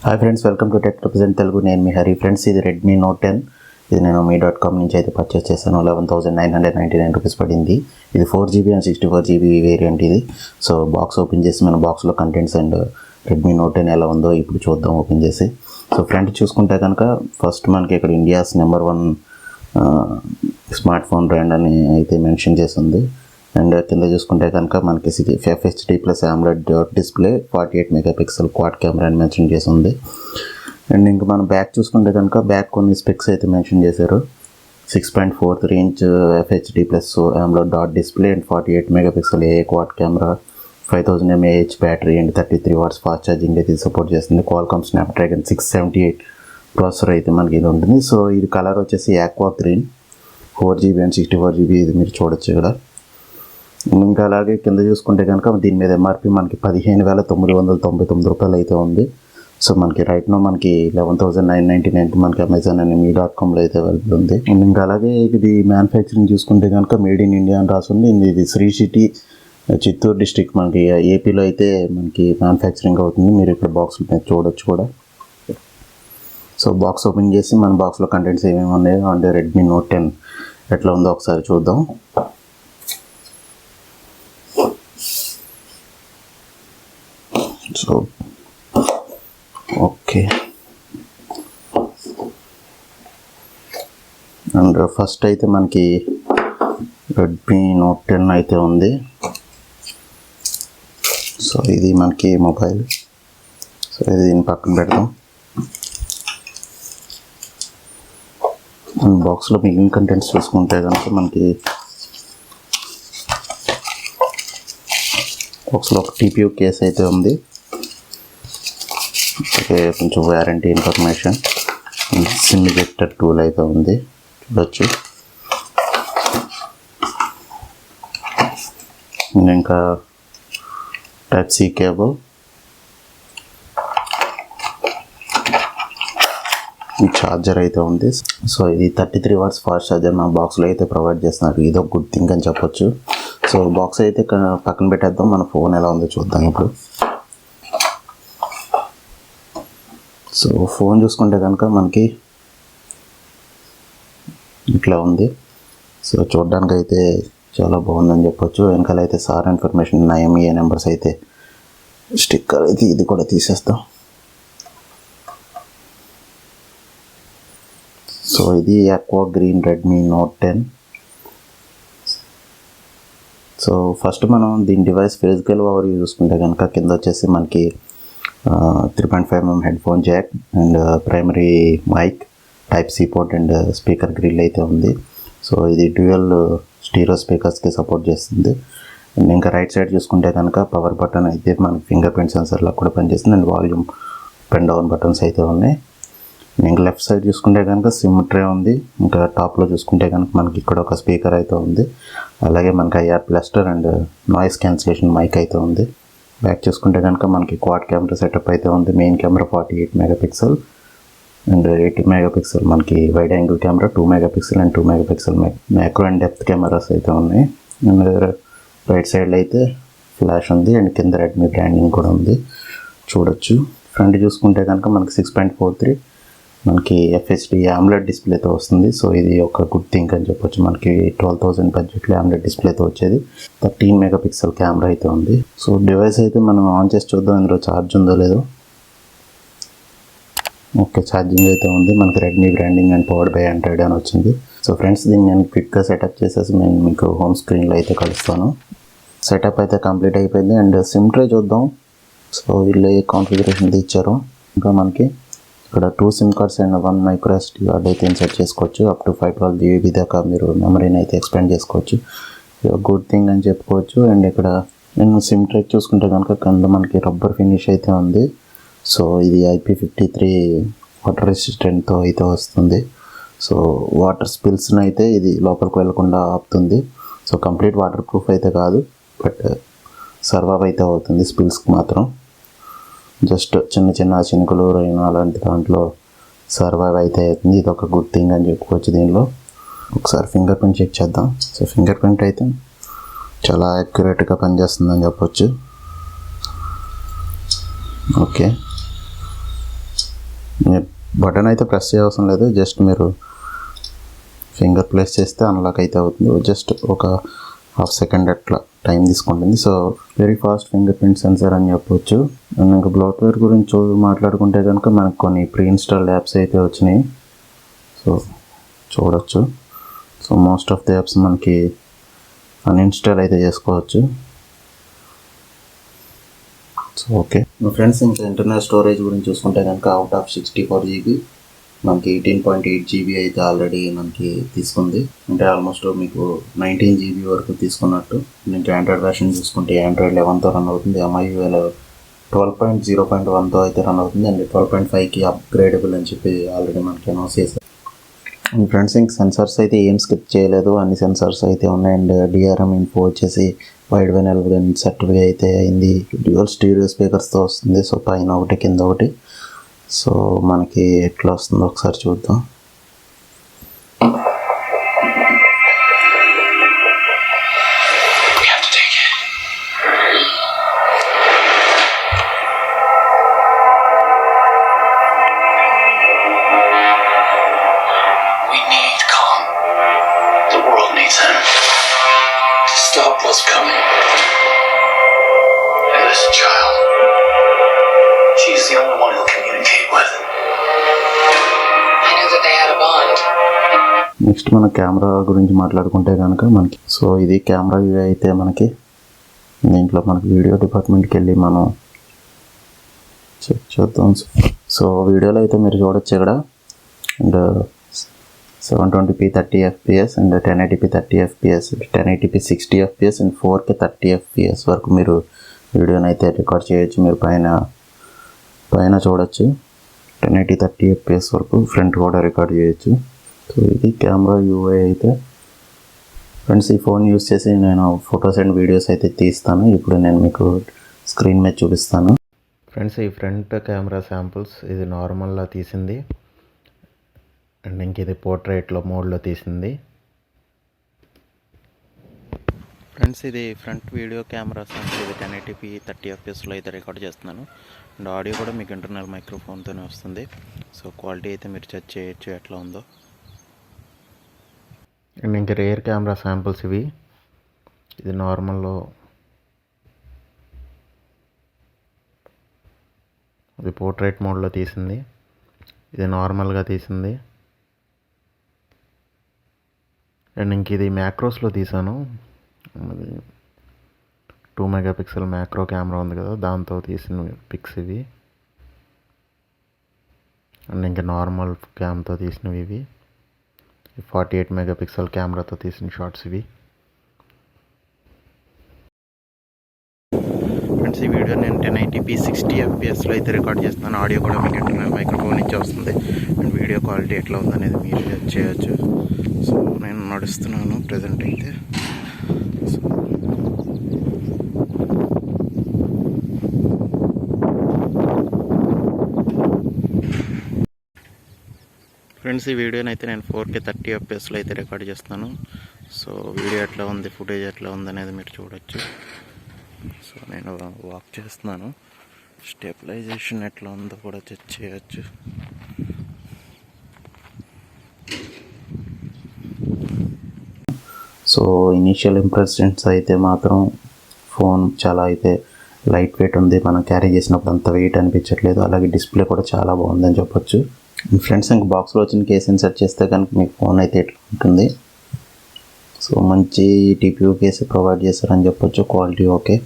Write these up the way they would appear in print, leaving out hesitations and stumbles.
Hi friends, welcome to TechRepresentTelugu. నేను మీ Hari. Friends, ఇది Redmi Note 10. ఇది నేను మీ.com నుంచి అయితే పర్చేస్ చేశాను. 11,999 రూపీస్ పడింది. ఇది 4GB అండ్ 64GB వేరియంట్ ఇది. సో బాక్స్ ఓపెన్ చేసి మన బాక్స్లో కంటెంట్స్ అండ్ Redmi Note 10 ఎలా ఉందో ఇప్పుడు చూద్దాం ఓపెన్ చేసి. సో ఫ్రంట్ చూసుకుంటే కనుక ఫస్ట్ మనకి ఇక్కడ India's number 1 smart phone brand అని అయితే మెన్షన్ చేసింది. అండ్ కింద చూసుకుంటే కనుక మనకి FHD+ AMOLED display 48 megapixel quad camera అని మెన్షన్ చేసి ఉంది. అండ్ ఇంకా మనం బ్యాక్ చూసుకుంటే కనుక బ్యాక్ కొన్ని స్పెక్స్ అయితే మెన్షన్ చేశారు. 6.43 inch FHD+ AMOLED dot display and 48 megapixel AA quad camera, 5000 mAh battery and 33 watts fast charging అయితే సపోర్ట్ చేస్తుంది. క్వాల్కామ్ స్నాప్డ్రాగన్ 678 ప్రాసెసర్ అయితే మనకి ఇది ఉంటుంది. సో ఇది కలర్ వచ్చేసి aqua green, 4GB and 64GB ఇది మీరు చూడొచ్చు ఇక్కడ. ఇంకా అలాగే కింద చూసుకుంటే కనుక దీని మీద ఎంఆర్పి మనకి 15,999 రూపాయలు అయితే ఉంది. సో మనకి రైట్ నో మనకి 11,999 మనకి అమెజాన్ అని మీ.comలో అయితే వెళ్తుంది. ఇంకా అలాగే ఇది మ్యానుఫ్యాక్చరింగ్ చూసుకుంటే కనుక మేడ్ ఇన్ ఇండియా అని రాస్తుంది. ఇది శ్రీ సిటీ చిత్తూరు డిస్ట్రిక్ట్ మనకి ఏపీలో అయితే మనకి మ్యానుఫ్యాక్చరింగ్ అవుతుంది. మీరు ఇక్కడ బాక్స్ చూడొచ్చు కూడా. సో బాక్స్ ఓపెన్ చేసి మన బాక్స్లో కంటెంట్స్ ఏమేమి ఉన్నాయో అంటే Redmi Note 10 ఎట్లా ఉందో ఒకసారి చూద్దాం. సో ఓకే, అండ్ ఫస్ట్ అయితే మనకి Redmi Note 10 అయితే ఉంది. సో ఇది మనకి మొబైల్. సో ఇది దీన్ని పక్కన పెడతాం. బాక్స్లో మిగిలిన కంటెంట్స్ చూసుకుంటే కనుక మనకి బాక్స్లో ఒక TPU కేస్ అయితే ఉంది. ఓకే, కొంచెం warranty information, SIM ejector tool అయితే ఉంది చూడొచ్చు. ఇంకా Type-C కేబుల్, ఛార్జర్ అయితే ఉంది. సో ఇది 33 వాట్స్ ఫాస్ట్ ఛార్జర్ మన బాక్స్లో అయితే ప్రొవైడ్ చేస్తున్నారు. ఇది ఒక గుడ్ థింగ్ అని చెప్పొచ్చు. సో బాక్స్ అయితే పక్కన పెట్టేద్దాం, మన ఫోన్ ఎలా ఉందో చూద్దాం ఇప్పుడు. సో ఫోన్ చూసుకుంటే కనుక మనకి ఇట్లా ఉంది. సో చూడడానికి అయితే చాలా బాగుందని చెప్పొచ్చు. వెనకాల అయితే సార్ ఇన్ఫర్మేషన్, IMEI నెంబర్స్ అయితే స్టిక్కర్ అయితే ఇది కూడా తీసేస్తాం. సో ఇది aqua green Redmi Note 10. So first మనం దీని డివైస్ ఫిజికల్ ఓవర్ చూసుకుంటే కనుక కింద వచ్చేసి మనకి 3.5mm headphone jack and primary mic, Type-C port and speaker grill అయితే ఉంది. సో ఇది డ్యూయల్ స్టీరియో స్పీకర్స్కి సపోర్ట్ చేస్తుంది. అండ్ ఇంకా రైట్ సైడ్ చూసుకుంటే కనుక పవర్ బటన్ అయితే మనకి ఫింగర్ ప్రింట్ సెన్సర్లా కూడా పనిచేస్తుంది. And volume up and down buttons అయితే ఉన్నాయి. ఇంకా లెఫ్ట్ సైడ్ చూసుకుంటే కనుక సిమ్ ట్రే ఉంది. ఇంకా టాప్లో చూసుకుంటే కనుక మనకి ఇక్కడ ఒక స్పీకర్ అయితే ఉంది. అలాగే మనకి IR blaster and noise cancellation mic అయితే ఉంది. బ్యాక్ చూసుకుంటే కనుక మనకి క్వాడ్ కెమెరా సెటప్ అయితే ఉంది. Main camera 48 megapixel and 8 megapixel మనకి wide angle camera, 2 megapixel and 2 megapixel macro and depth cameras అయితే ఉన్నాయి. అండ్ రైట్ సైడ్లో అయితే ఫ్లాష్ ఉంది అండ్ కింద Redmi బ్రాండింగ్ కూడా ఉంది చూడొచ్చు. ఫ్రంట్ చూసుకుంటే కనుక మనకి 6.43 మనకి FHD AMOLED డిస్ప్లేతో వస్తుంది. సో ఇది ఒక గుడ్ థింగ్ అని చెప్పొచ్చు. మనకి 12,000 బడ్జెట్లో AMOLED డిస్ప్లేతో వచ్చేది. 13 మెగాపిక్సెల్ కెమెరా అయితే ఉంది. సో డివైస్ అయితే మనం ఆన్ చేసి చూద్దాం ఇందులో ఛార్జ్ ఉందో లేదో. ఓకే, ఛార్జింగ్ అయితే ఉంది. మనకి Redmi branding and powered by Android అని వచ్చింది. సో ఫ్రెండ్స్, దీన్ని నేను క్విక్గా సెటప్ చేసేసి నేను మీకు హోమ్ స్క్రీన్లో అయితే కలుస్తాను. సెటప్ అయితే కంప్లీట్ అయిపోయింది. అండ్ సిమ్ ట్రే చూద్దాం. సో వీళ్ళు ఏ కాన్ఫిగరేషన్ ఇచ్చారో. ఇంకా మనకి ఇక్కడ 2 SIM cards and 1 micro SD card అయితే ఇన్సర్ట్ చేసుకోవచ్చు. అప్ టు 512GB దాకా మీరు మెమరీని అయితే ఎక్స్పాండ్ చేసుకోవచ్చు. గుడ్ థింగ్ అని చెప్పుకోవచ్చు. అండ్ ఇక్కడ నేను సిమ్ ట్రేక్ చూసుకుంటే కనుక కింద మనకి రబ్బర్ ఫినిష్ అయితే ఉంది. సో ఇది IP53 వాటర్ రెసిస్టెంట్తో అయితే వస్తుంది. సో వాటర్ స్పిల్స్ని అయితే ఇది లోపలికి వెళ్లకుండా ఆపుతుంది. సో కంప్లీట్ వాటర్ ప్రూఫ్ అయితే కాదు, బట్ సర్వైవ్ అయితే అవుతుంది స్పిల్స్కి మాత్రం. జస్ట్ చిన్న చిన్న చినుకులు రైన్ అలాంటి దాంట్లో సర్వైవ్ అయితే అవుతుంది. ఇది ఒక గుడ్ థింగ్ అని చెప్పుకోవచ్చు. దీనిలో ఒకసారి ఫింగర్ ప్రింట్ చెక్ చేద్దాం. సో ఫింగర్ ప్రింట్ అయితే చాలా యాక్యురేట్గా పనిచేస్తుందని చెప్పొచ్చు. ఓకే, బటన్ అయితే ప్రెస్ చేయవసరం లేదు, జస్ట్ మీరు ఫింగర్ ప్లేస్ చేస్తే అన్లాక్ అయితే అవుతుంది. జస్ట్ ఒక హాఫ్ సెకండ్ అట్లా టైం తీసుకుంటుంది. So very fast finger print censor అని చెప్పొచ్చు. అండ్ ఇంకా బ్లోట్వేర్ గురించి మాట్లాడుకుంటే కనుక మనకు కొన్ని ప్రీ ఇన్స్టాల్డ్ యాప్స్ అయితే వచ్చినాయి. సో చూడొచ్చు. So most of the apps మనకి అన్ఇన్స్టాల్ అయితే చేసుకోవచ్చు. సో ఓకే ఫ్రెండ్స్, ఇంకా ఇంటర్నల్ స్టోరేజ్ గురించి చూసుకుంటే కనుక అవుట్ ఆఫ్ 64 GB మనకి 18.8 GB అయితే ఆల్రెడీ మనకి తీసుకుంది. అంటే ఆల్మోస్ట్ మీకు 19 GB వరకు తీసుకున్నట్టు. ఇంకా ఆండ్రాయిడ్ వెర్షన్ చూసుకుంటే ఆండ్రాయిడ్ 11తో రన్ అవుతుంది, MIUI 12.0.1తో అయితే రన్ అవుతుంది. అండ్ 12.5కి అప్గ్రేడబుల్ అని చెప్పి ఆల్రెడీ మనకి అనౌన్స్ చేశారు. ఫ్రెండ్స్ ఇంక సెన్సార్స్ అయితే ఏం స్కిప్ చేయలేదు, అన్ని సెన్సార్స్ అయితే ఉన్నాయి. అండ్ DRM ఇన్ఫో వచ్చేసి వైడ్ వైన్ ఎల్బెన్ సర్టిఫై అయితే అయింది. డ్యూయల్ స్టీరియో స్పీకర్స్తో వస్తుంది. సో పైన ఒకటి కింద ఒకటి. సో మనకి ఎట్లా వస్తుందో ఒకసారి చూద్దాం. She's the only one he'll communicate with. I knew that they had a bond. Next మన కెమెరా గురించి మాట్లాడుకుంటే కనుక మనకి సో ఇది కెమెరా వ్యూ అయితే మనకి దీంట్లో మనకి వీడియో డిపార్ట్మెంట్కి వెళ్ళి మనం చెక్ చేద్దాం. సో వీడియోలో అయితే మీరు చూడొచ్చు ఇక్కడ. And 720p 30 FPS and 1080p 30 FPS, 1080p 60 FPS and 4K 30 FPS వరకు మీరు వీడియోని అయితే రికార్డ్ చేయొచ్చు. మీరు పైన చూడొచ్చు 1080 30 FPS వరకు ఫ్రంట్ కూడా రికార్డ్ చేయొచ్చు. సో ఇది కెమెరా యూఐ అయితే. ఫ్రెండ్స్ ఈ ఫోన్ యూస్ చేసి నేను ఫొటోస్ అండ్ వీడియోస్ అయితే తీస్తాను. ఇప్పుడు నేను మీకు స్క్రీన్ మీద చూపిస్తాను. ఫ్రెండ్స్ ఈ ఫ్రంట్ కెమెరా శాంపుల్స్ ఇది నార్మల్గా తీసింది. అండ్ ఇంక ఇది పోర్ట్రేట్లో మోడ్లో తీసింది. ఫ్రెండ్స్ ఇది ఫ్రంట్ వీడియో కెమెరా శాంపుల్. ఇది 1080p 30 FPSలో అయితే రికార్డ్ చేస్తున్నాను. అండ్ ఆడియో కూడా మీకు ఇంటర్నల్ మైక్రోఫోన్తోనే వస్తుంది. సో క్వాలిటీ అయితే మీరు చెక్ చేయొచ్చు ఎట్లా ఉందో. అండ్ ఇంక రేర్ కెమెరా శాంపుల్స్ ఇవి. ఇది నార్మల్లో ఇది పోర్ట్రేట్ మోడ్లో తీసింది, ఇది నార్మల్గా తీసింది. అండ్ ఇంక ఇది మ్యాక్రోస్లో తీసాను. అది 2 మెగాపిక్సెల్ మ్యాక్రో కెమెరా ఉంది కదా, దాంతో తీసిన పిక్స్ ఇవి. అండ్ ఇంకా నార్మల్ క్యామ్తో తీసినవి ఇవి. 48 మెగాపిక్సెల్ కెమెరాతో తీసిన షార్ట్స్ ఇవి. ఫ్రెండ్స్ ఈ వీడియో నేను 1080p 60 FPSలో అయితే రికార్డ్ చేస్తున్నాను. ఆడియో కూడా మీకు ఇంటర్నల్ మైక్రోఫోన్ నుంచి వస్తుంది. అండ్ వీడియో క్వాలిటీ ఎట్లా ఉందనేది మీరు చెక్ చేయొచ్చు. సో నేను నడుస్తున్నాను ప్రజెంట్ అయితే. సో ఫ్రెండ్స్ ఈ వీడియోని అయితే నేను 4K 30 FPSలో అయితే రికార్డ్ చేస్తాను. సో వీడియో ఎట్లా ఉంది, ఫుటేజ్ ఎట్లా ఉంది అనేది మీరు చూడొచ్చు. సో నేను వాక్ చేస్తున్నాను. స్టెబిలైజేషన్ ఎట్లా ఉందో కూడా చెక్ చేయొచ్చు. సో ఇనీషియల్ ఇంప్రెషన్స్ అయితే మాత్రం ఫోన్ చాలా అయితే లైట్ వెయిట్ ఉంది. మనం క్యారీ చేసినప్పుడు అంత వెయిట్ అనిపించట్లేదు. అలాగే డిస్ప్లే కూడా చాలా బాగుందని చెప్పొచ్చు. ఫ్రెండ్స్ ఇంక బాక్స్లో వచ్చిన కేస్ ఇన్సర్ట్ చేస్తే కనుక మీకు ఫోన్ అయితే ఎట్లా ఉంటుంది. సో మంచి TPU కేసు ప్రొవైడ్ చేస్తారని చెప్పొచ్చు. క్వాలిటీ ఓకే,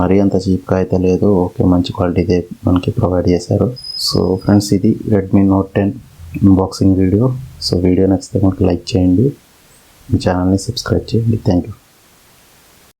మరీ అంత చీప్గా అయితే లేదు. ఓకే, మంచి క్వాలిటీదే మనకి ప్రొవైడ్ చేశారు. సో ఫ్రెండ్స్ ఇది Redmi Note 10 unboxing video. So video నచ్చితే మనకి లైక్ చేయండి, మీ ఛానల్ని సబ్స్క్రైబ్ చేయండి. Thank you.